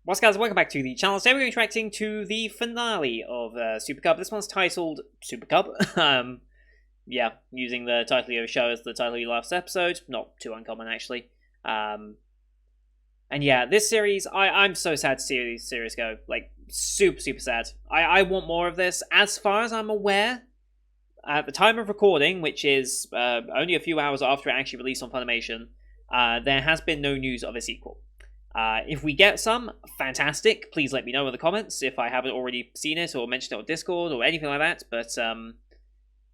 What's guys, welcome back to the channel. Today we're going to be reacting to the finale of Super Cub. This one's titled Super Cub. Yeah, using the title of the show as the title of the last episode. Not too uncommon, actually. And yeah, this series, I'm so sad to see these series go. Like, super sad. I want more of this. As far as I'm aware, at the time of recording, which is only a few hours after it actually released on Funimation, there has been no news of a sequel. If we get some, fantastic. Please let me know in the comments if I haven't already seen it or mentioned it on Discord or anything like that. But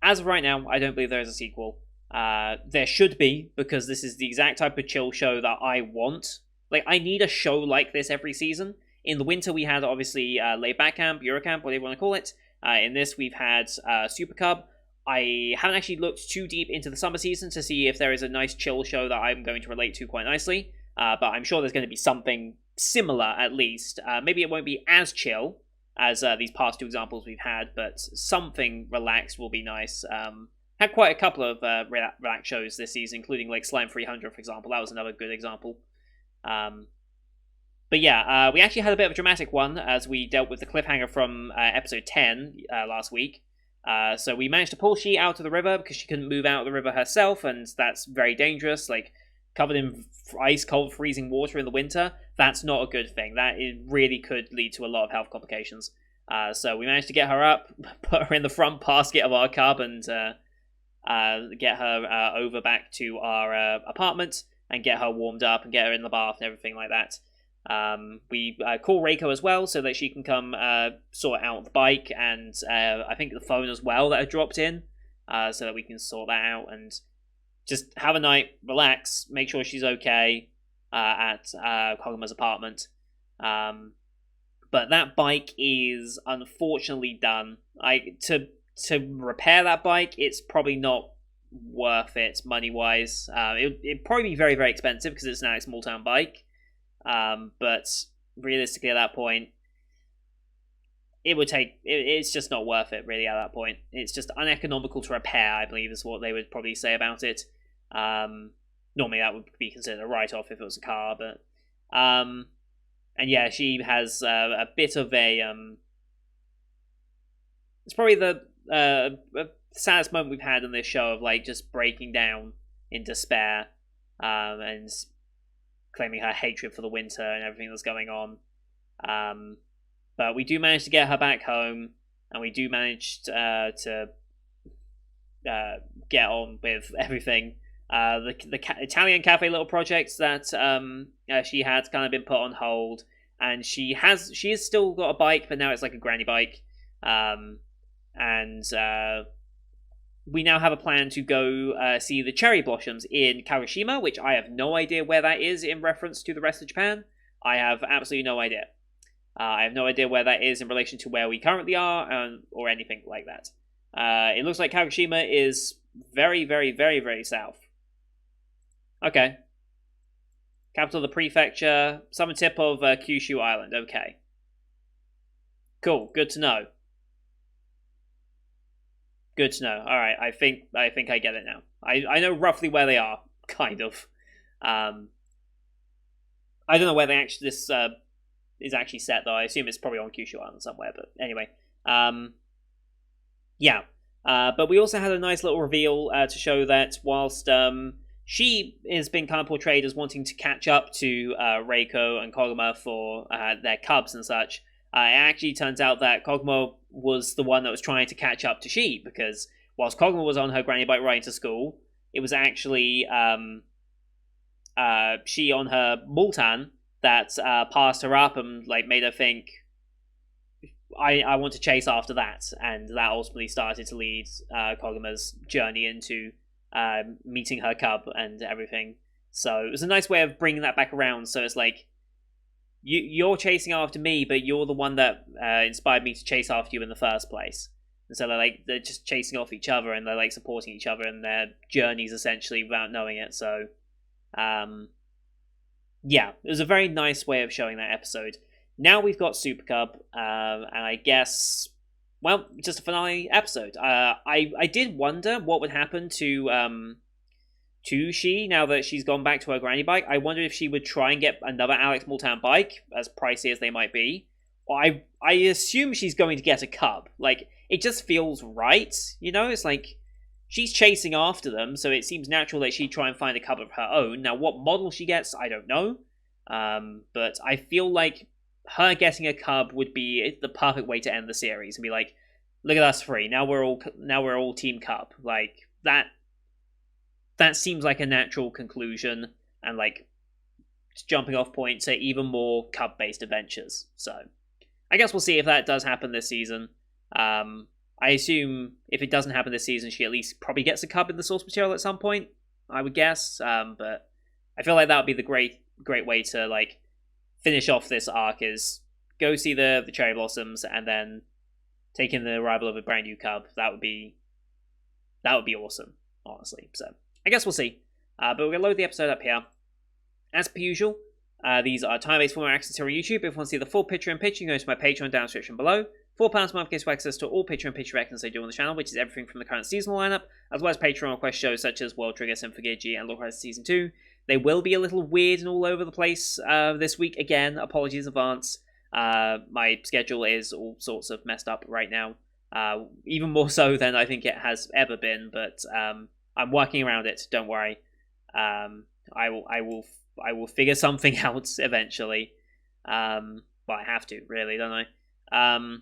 as of right now, I don't believe there is a sequel. There should be, because this is the exact type of chill show that I want. Like, I need a show like this every season. In the winter, we had, obviously, Laid Back Camp, Eurocamp, whatever you want to call it. In this, we've had Super Cub. I haven't actually looked too deep into the summer season to see if there is a nice chill show that I'm going to relate to quite nicely. But I'm sure there's going to be something similar, at least. Maybe it won't be as chill as these past two examples we've had, but something relaxed will be nice. Had quite a couple of relaxed shows this season, including like Slime 300, for example. That was another good example. But yeah, we actually had a bit of a dramatic one as we dealt with the cliffhanger from episode 10 last week. So we managed to pull She out of the river because she couldn't move out of the river herself, and that's very dangerous. Like, covered in ice cold freezing water in the winter, that's not a good thing. That really could lead to a lot of health complications. So we managed to get her up, put her in the front basket of our cub, and get her over back to our apartment and get her warmed up and get her in the bath and everything like that. We call Reiko as well so that she can come sort out the bike and I think the phone as well that had dropped in, so that we can sort that out and just have a night, relax, make sure she's okay at Koguma's apartment. But that bike is unfortunately done. To repair that bike, it's probably not worth it money-wise. It'd probably be very, very expensive because it's now a small-town bike. But realistically at that point, it's just not worth it, really, at that point. It's just uneconomical to repair, I believe, is what they would probably say about it. Normally that would be considered a write-off if it was a car, but... and yeah, she has a bit of a... it's probably the saddest moment we've had on this show of, like, just breaking down in despair, and claiming her hatred for the winter and everything that's going on. But we do manage to get her back home, and we do manage to get on with everything. The Italian cafe little projects that she had kind of been put on hold, and she has still got a bike, but now it's like a granny bike. And we now have a plan to go see the cherry blossoms in Kagoshima, which I have no idea where that is in reference to the rest of Japan. I have absolutely no idea. I have no idea where that is in relation to where we currently are, or anything like that. It looks like Kagoshima is very, very, very, very south. Okay. Capital of the prefecture, southern tip of Kyushu Island. Okay. Cool. Good to know. Good to know. All right. I think I get it now. I know roughly where they are, kind of. I don't know where this is actually set, though. I assume it's probably on Kyushu Island somewhere. But anyway, yeah. But we also had a nice little reveal to show that whilst she has been kind of portrayed as wanting to catch up to Reiko and Koguma for their cubs and such, it actually turns out that Koguma was the one that was trying to catch up to She, because whilst Koguma was on her granny bike riding to school, it was actually She on her Multan that passed her up and like made her think, I want to chase after that, and that ultimately started to lead Koguma's journey into meeting her cub and everything. So it was a nice way of bringing that back around. So it's like, you're chasing after me, but you're the one that inspired me to chase after you in the first place. And so they're just chasing off each other, and they're like supporting each other in their journeys essentially without knowing it. So yeah, it was a very nice way of showing that episode. Now we've got Super Cub, and I guess, well, just a finale episode. I did wonder what would happen to to she now that she's gone back to her granny bike. I wonder if she would try and get another Alex Multan bike, as pricey as they might be. Or I assume she's going to get a Cub. Like, it just feels right, you know? It's like she's chasing after them, so it seems natural that she'd try and find a Cub of her own. Now, what model she gets, I don't know. But I feel like her getting a Cub would be the perfect way to end the series and be like, look at us three. Now we're all Team Cub. Like that seems like a natural conclusion and like jumping off point to even more Cub based adventures. So I guess we'll see if that does happen this season. I assume if it doesn't happen this season, she at least probably gets a Cub in the source material at some point. I would guess, but I feel like that would be the great way to like finish off this arc is go see the cherry blossoms and then take in the arrival of a brand new Cub. That would be awesome, honestly. So I guess we'll see. But we're gonna load the episode up here. As per usual, these are time-based format access here on YouTube. If you want to see the full picture in pitch, you can go to my Patreon down description below. £4 a month gives you access to all picture and pitch reactions I do on the channel, which is everything from the current seasonal lineup, as well as Patreon request shows such as World Trigger, Symphogeji, and Look Rise Season 2. They will be a little weird and all over the place this week. Again, apologies in advance. My schedule is all sorts of messed up right now, even more so than I think it has ever been. But I'm working around it. Don't worry. I will figure something out eventually. But I have to, really, don't I?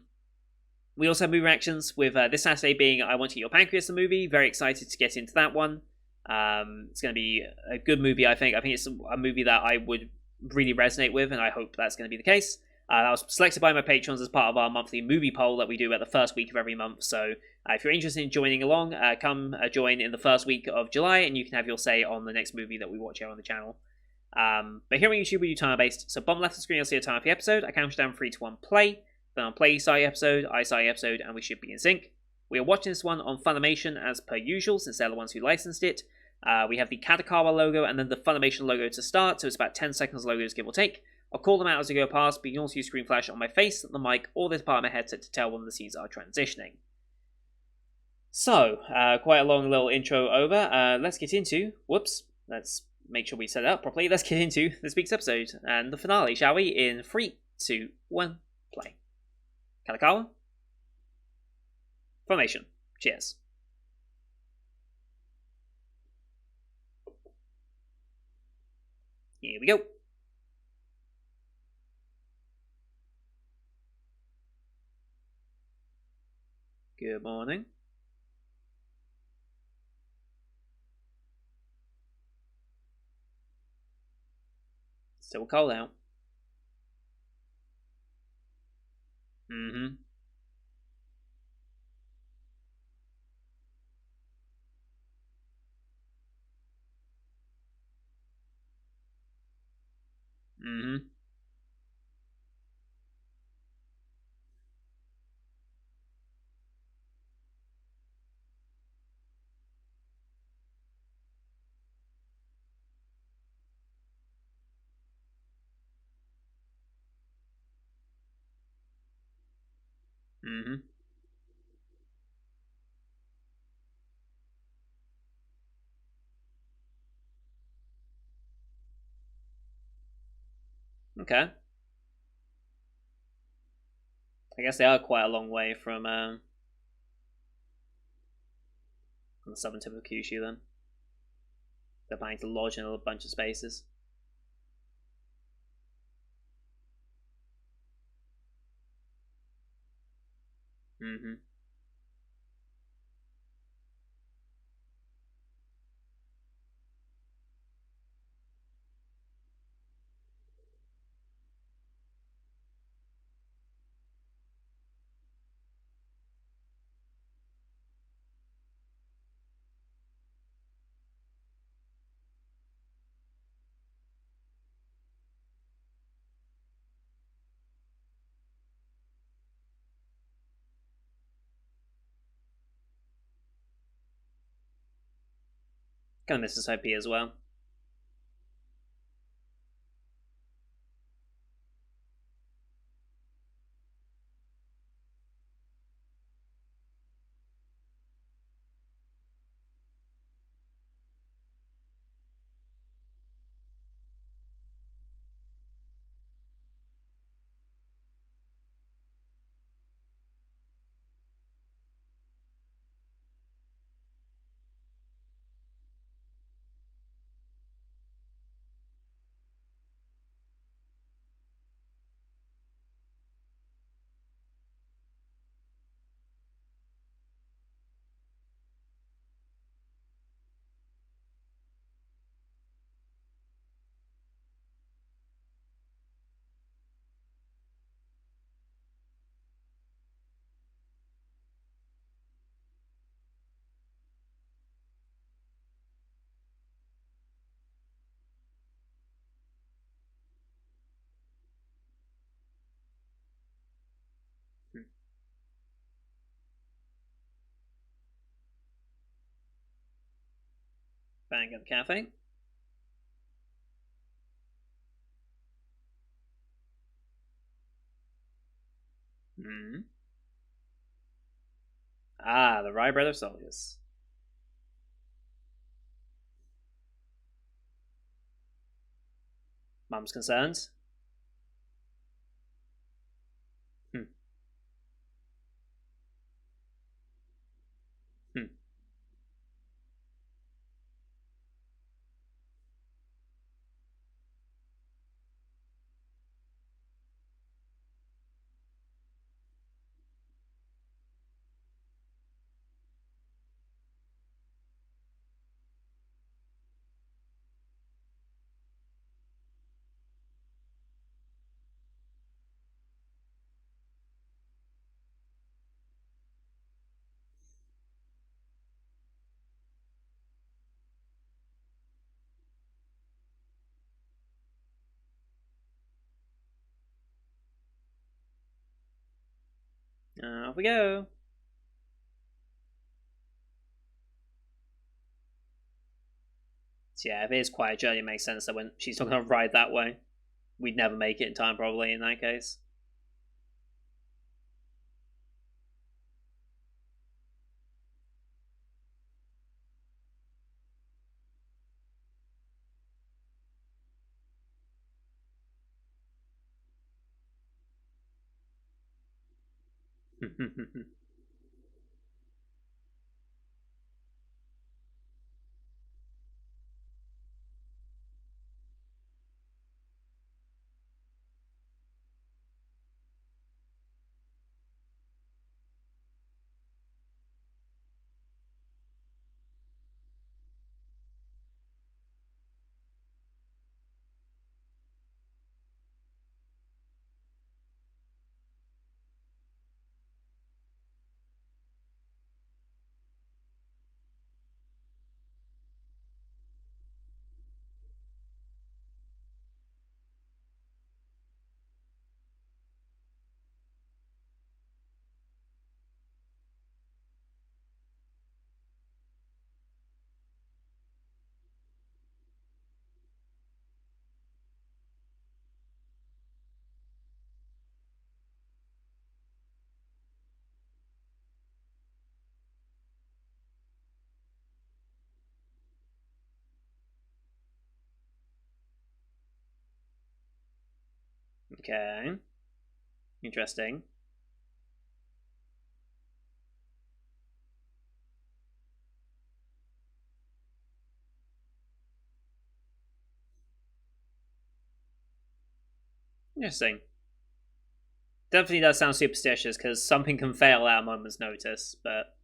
We also have movie reactions with this Saturday being I Want to Eat Your Pancreas, the movie. Very excited to get into that one. It's going to be a good movie, I think. I think it's a movie that I would really resonate with, and I hope that's going to be the case. That was selected by my patrons as part of our monthly movie poll that we do at the first week of every month. So if you're interested in joining along, come join in the first week of July, and you can have your say on the next movie that we watch here on the channel. But here on YouTube, we do timer based. So bottom left of the screen, you'll see a timer for the episode. I count down 3, 2, 1, play. Then I'll play start episode, I start episode, and we should be in sync. We are watching this one on Funimation as per usual, since they're the ones who licensed it. We have the Katakawa logo and then the Funimation logo to start, so it's about 10 seconds logos, give or take. I'll call them out as we go past, but you can also use screen flash on my face, the mic, or this part of my headset to tell when the scenes are transitioning. So, quite a long little intro over. Let's get into... Whoops. Let's make sure we set it up properly. Let's get into this week's episode and the finale, shall we? In 3, 2, 1, play. Katakawa? Funimation. Cheers. Here we go. Good morning. Still cold out. Mm-hmm. Mm-hmm. Mm-hmm. Okay. I guess they are quite a long way from the southern tip of Kyushu then. They're planning to lodge in a bunch of spaces. Mm-hmm. Kind of miss this IP as well. Bang at the cafe. Hmm. Ah, the rye bread of soldiers. Mum's concerned. Hmm. Hmm. Off we go. So yeah, if it is quite a journey, it makes sense that when she's not going to ride that way, we'd never make it in time, probably, in that case. Okay. Interesting. Interesting. Definitely does sound superstitious because something can fail at a moment's notice, but.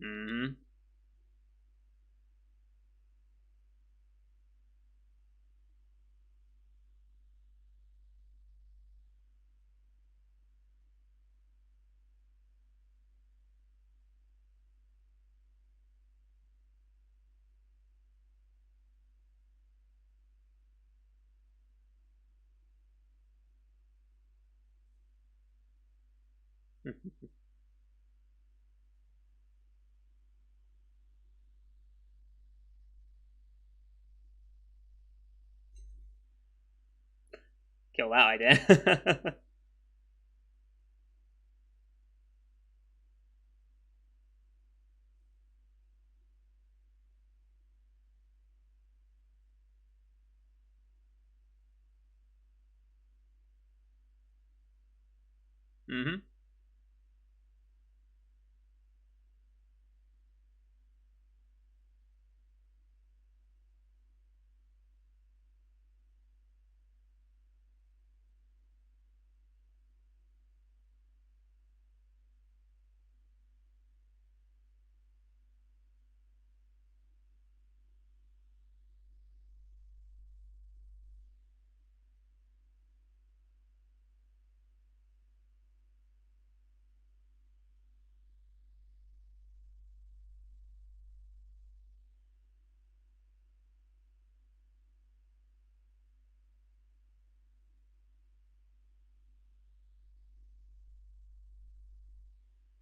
Hmm. Kill that idea. Hmm.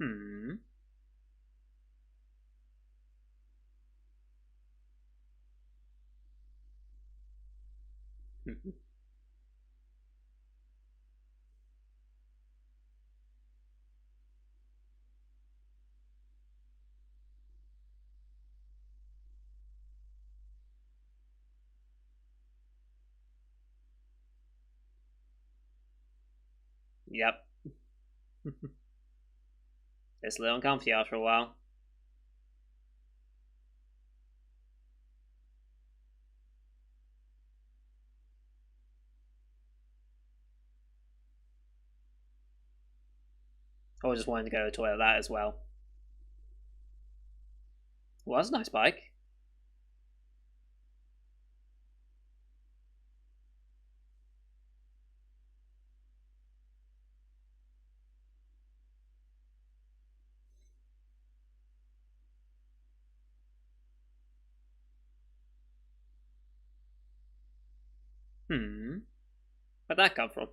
Hmm. Yep. It's a little uncomfy after a while. I just wanted to go to the toilet that as well. Well, that's a nice bike. Hmm. Where'd that come from?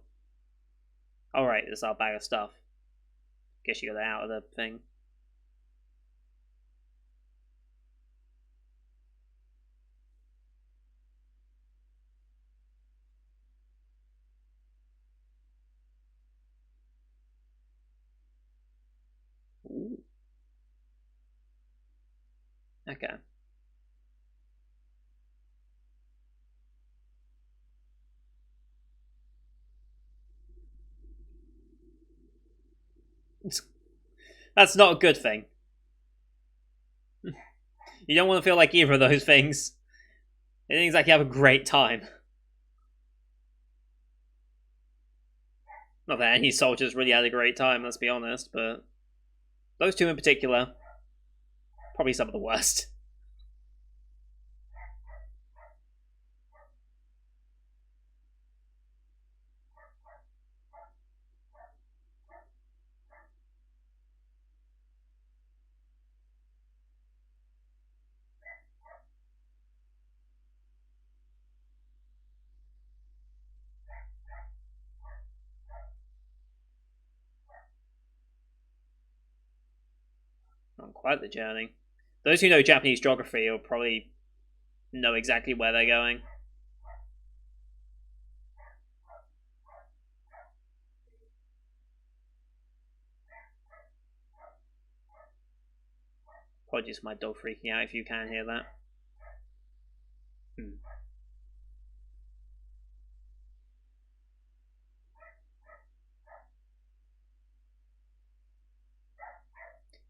Oh, right, it's our bag of stuff. Guess you got it out of the thing. Ooh. Okay. That's not a good thing. You don't want to feel like either of those things. It didn't exactly have a great time. Not that any soldiers really had a great time, let's be honest, but those two in particular, probably some of the worst. On quite the journey. Those who know Japanese geography will probably know exactly where they're going. Apologies for my dog freaking out if you can hear that. Hmm.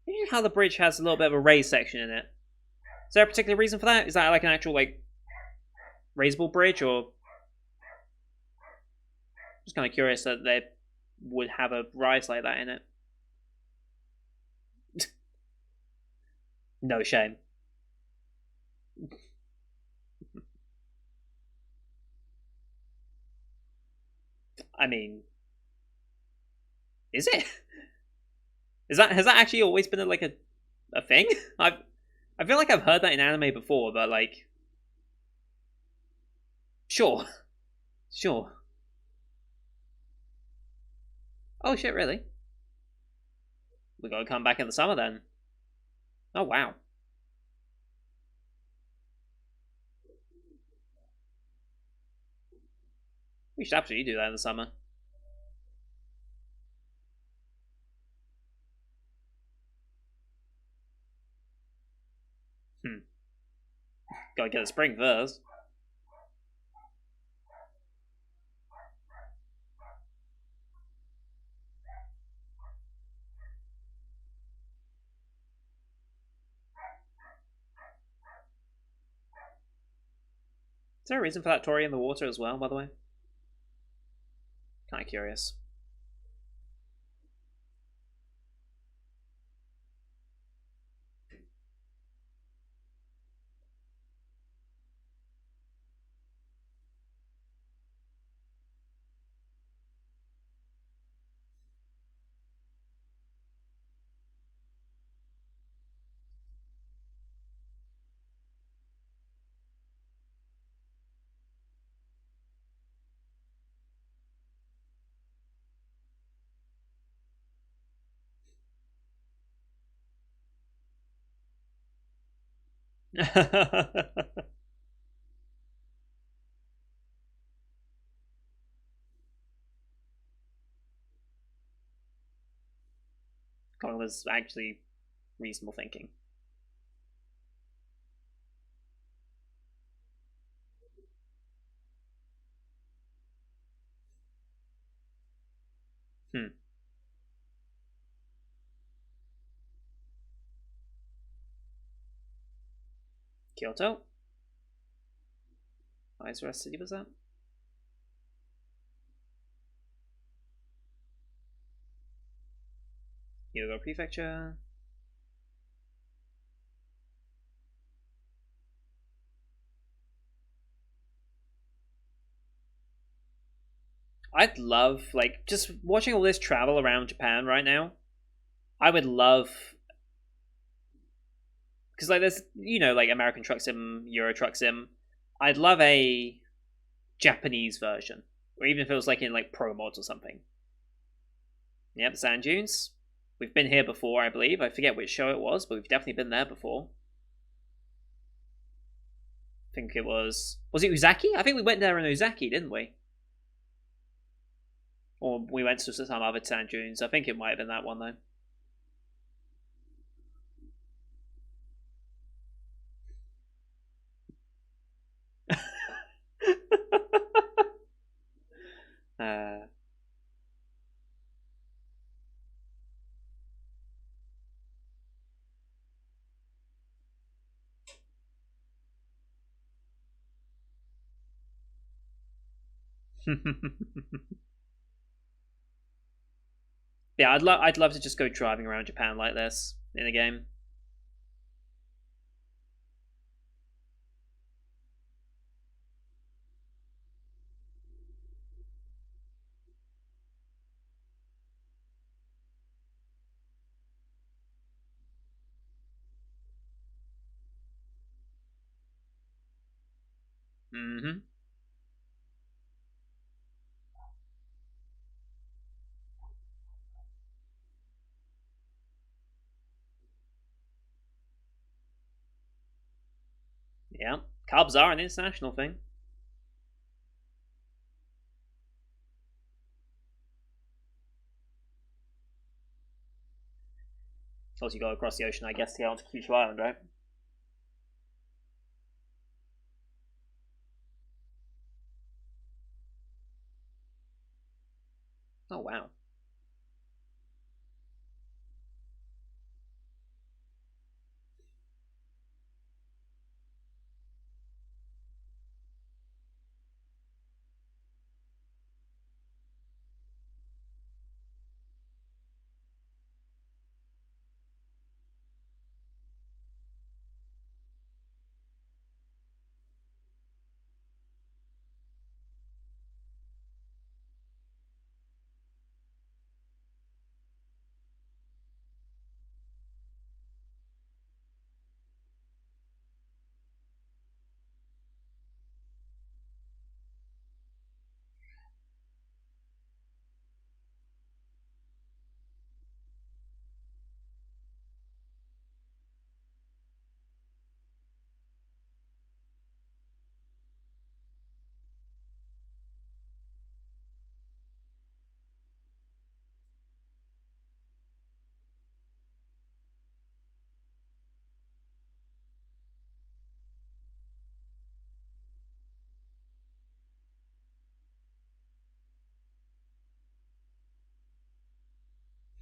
You know how the bridge has a little bit of a raised section in it? Is there a particular reason for that? Is that like an actual raisable bridge, or just kind of curious that they would have a rise like that in it? No shame. I mean, is it? Is that has that actually always been a thing? I feel like I've heard that in anime before, but like, sure, sure. Oh shit, really? We gotta come back in the summer then. Oh wow, we should absolutely do that in the summer. Hmm. Gotta get the spring first. Is there a reason for that Tori in the water as well? By the way, kind of curious. Kong was actually reasonable thinking. Hmm. Kyoto? Where's city was that? Hyogo Prefecture. I'd love, like, just watching all this travel around Japan right now. I would love, because, like, there's, like American Truck Sim, Euro Truck Sim. I'd love a Japanese version, or even if it was, like, in, like, Pro Mods or something. Yep, Sand Dunes. We've been here before, I believe. I forget which show it was, but we've definitely been there before. I think it was. Was it Uzaki? I think we went there in Uzaki, didn't we? Or we went to some other sand dunes. I think it might have been that one, though. uh, yeah, I'd love to just go driving around Japan like this in a game. Mm-hmm. Yeah, Cubs are an international thing. Also, you go across the ocean, I guess, to get onto Kyushu Island, right? Oh wow.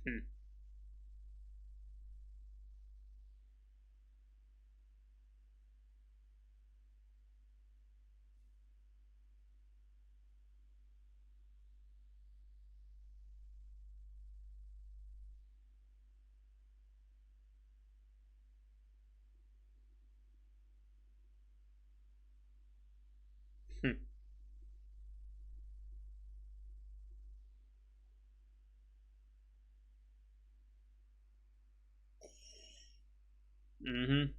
Hmm. Hmm. Mm-hmm.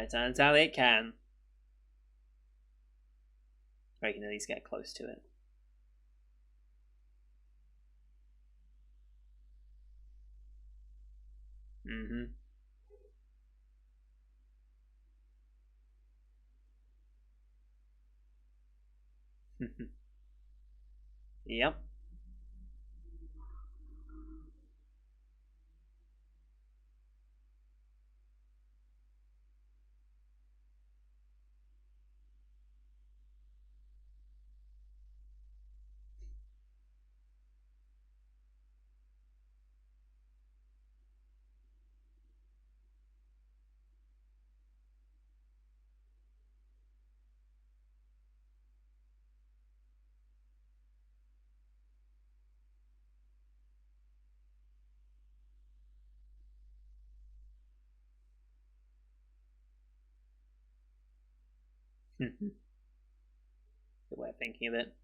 It turns out it can. Or you can at least get close to it. Mm-hmm. Yep. Good way of thinking of it.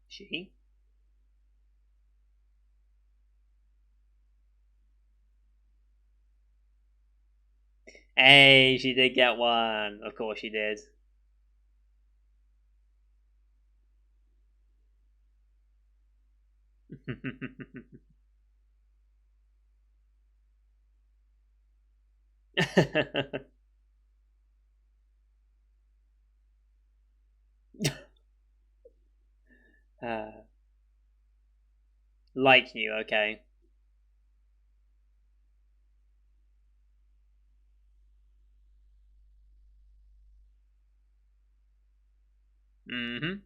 She? Hey, she did get one. Of course she did. uh, like you, okay. Mm-hmm.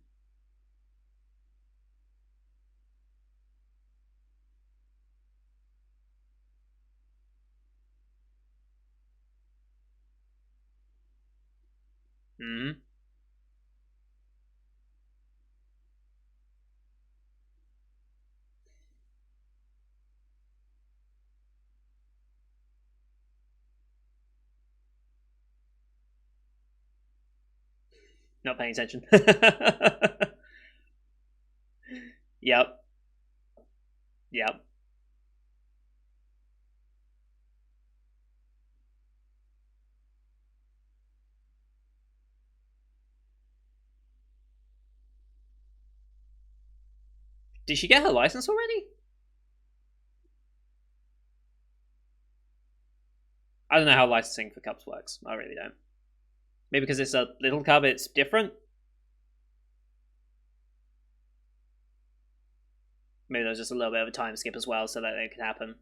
Mm-hmm. Not paying attention. Yep. Yep. Did she get her license already? I don't know how licensing for cubs works. I really don't. Maybe because it's a little cub, it's different. Maybe there's just a little bit of a time skip as well, so that it could happen.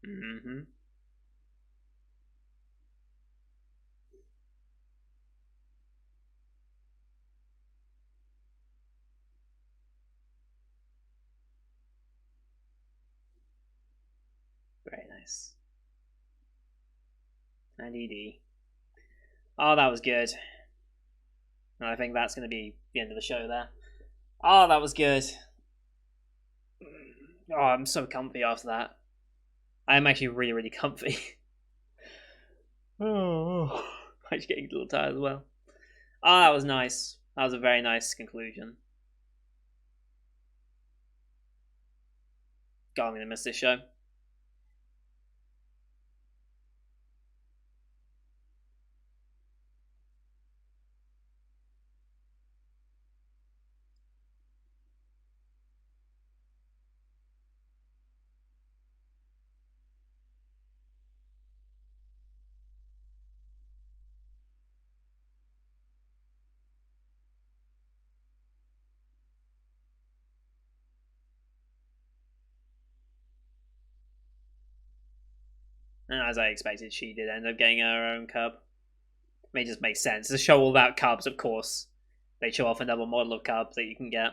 Mm-hmm. Very nice. And ED. Oh, that was good. I think that's going to be the end of the show there. Oh, that was good. Oh, I'm so comfy after that. I'm actually really, really comfy. Oh, I'm just getting a little tired as well. Oh, that was nice. That was a very nice conclusion. God, I'm going to miss this show. And as I expected, she did end up getting her own cub. It just makes sense. To show all about cubs, of course. They show off another model of cub that you can get.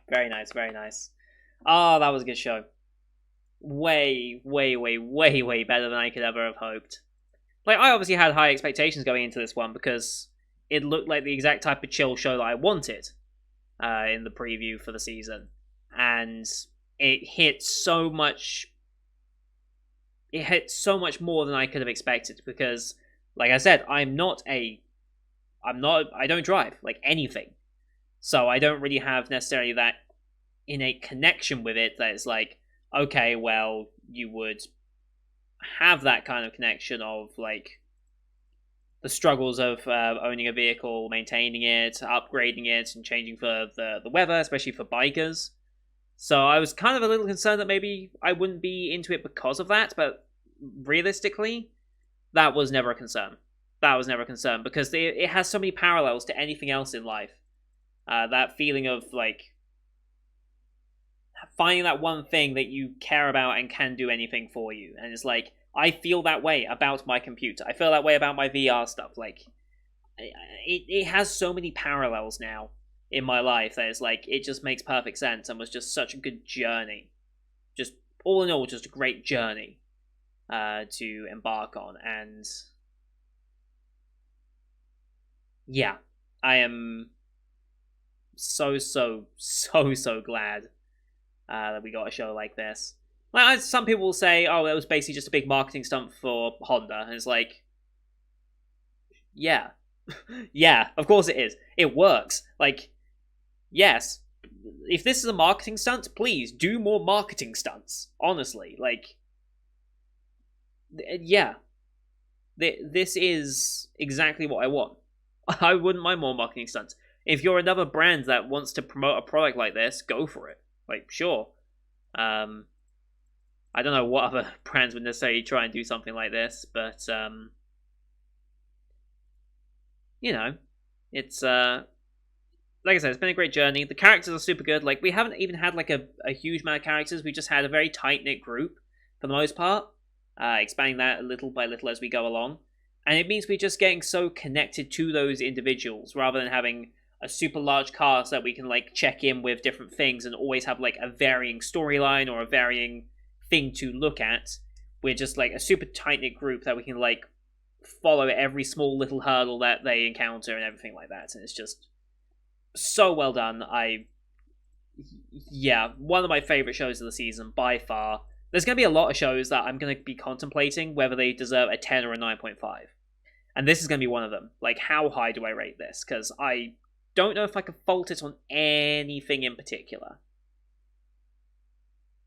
Very nice, very nice. Oh, that was a good show. Way, way, way, way, way better than I could ever have hoped. Like, I obviously had high expectations going into this one because it looked like the exact type of chill show that I wanted in the preview for the season. And it hit so much. It hit so much more than I could have expected because, like I said, I don't drive, like, anything. So I don't really have necessarily that innate connection with it that it's like, okay, well, you would have that kind of connection of, like, the struggles of owning a vehicle, maintaining it, upgrading it, and changing for the weather, especially for bikers. So I was kind of a little concerned that maybe I wouldn't be into it because of that, but realistically, that was never a concern. That was never a concern because it has so many parallels to anything else in life. That feeling of, like, finding that one thing that you care about and can do anything for you. And it's like, I feel that way about my computer. I feel that way about my VR stuff. Like, it has so many parallels now in my life that it's like, it just makes perfect sense and was just such a good journey. Just, all in all, just a great journey to embark on. And yeah, I am so glad that we got a show like this. Like, some people will say, oh, that was basically just a big marketing stunt for Honda. And it's like, yeah. Yeah, of course it is. It works. Like, yes. If this is a marketing stunt, please do more marketing stunts. Honestly. Like, yeah. This is exactly what I want. I wouldn't mind more marketing stunts. If you're another brand that wants to promote a product like this, go for it. Like, sure. I don't know what other brands would necessarily try and do something like this, but you know, it's like I said, it's been a great journey. The characters are super good. Like, we haven't even had like a huge amount of characters. We just had a very tight knit group for the most part, expanding that little by little as we go along, and it means we're just getting so connected to those individuals rather than having a super large cast that we can, like, check in with different things and always have, like, a varying storyline or a varying thing to look at. We're just, like, a super tight-knit group that we can, like, follow every small little hurdle that they encounter and everything like that. And it's just so well done. Yeah, one of my favorite shows of the season by far. There's going to be a lot of shows that I'm going to be contemplating whether they deserve a 10 or a 9.5. And this is going to be one of them. Like, how high do I rate this? Because I don't know if I can fault it on anything in particular.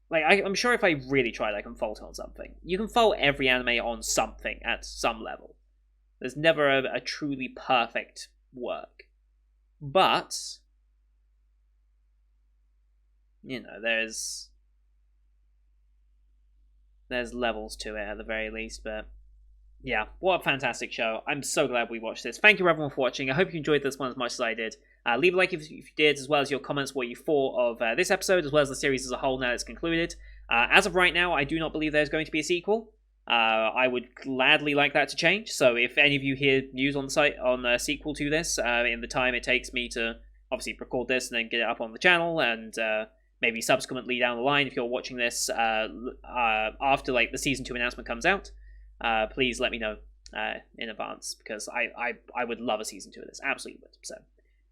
Like, I'm sure if I really tried, I can fault it on something. You can fault every anime on something at some level. There's never a truly perfect work. But, you know, there's levels to it at the very least, but yeah, what a fantastic show. I'm so glad we watched this. Thank you everyone for watching. I hope you enjoyed this one as much as I did. Leave a like if you did, as well as your comments, what you thought of this episode, as well as the series as a whole now it's concluded. As of right now, I do not believe there's going to be a sequel. I would gladly like that to change, so if any of you hear news on the site on a sequel to this, in the time it takes me to obviously record this and then get it up on the channel, and maybe subsequently down the line, if you're watching this after, like, the Season 2 announcement comes out, please let me know in advance, because I would love a Season 2 of this, absolutely would. So,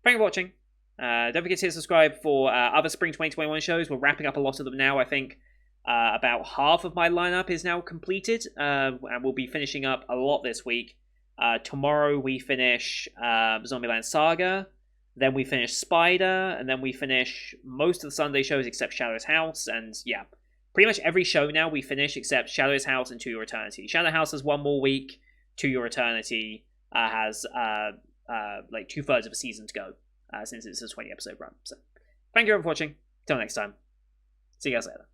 thank you for watching. Don't forget to hit subscribe for other Spring 2021 shows. We're wrapping up a lot of them now. I think about half of my lineup is now completed, and we'll be finishing up a lot this week. Tomorrow we finish Zombieland Saga, then we finish Spider, and then we finish most of the Sunday shows except Shadow's House, and yeah, pretty much every show now we finish except Shadow's House and To Your Eternity. Shadow House has one more week, To Your Eternity has like 2/3 of a season to go, since it's a 20 episode run. So thank you everyone for watching. Till next time. See you guys later.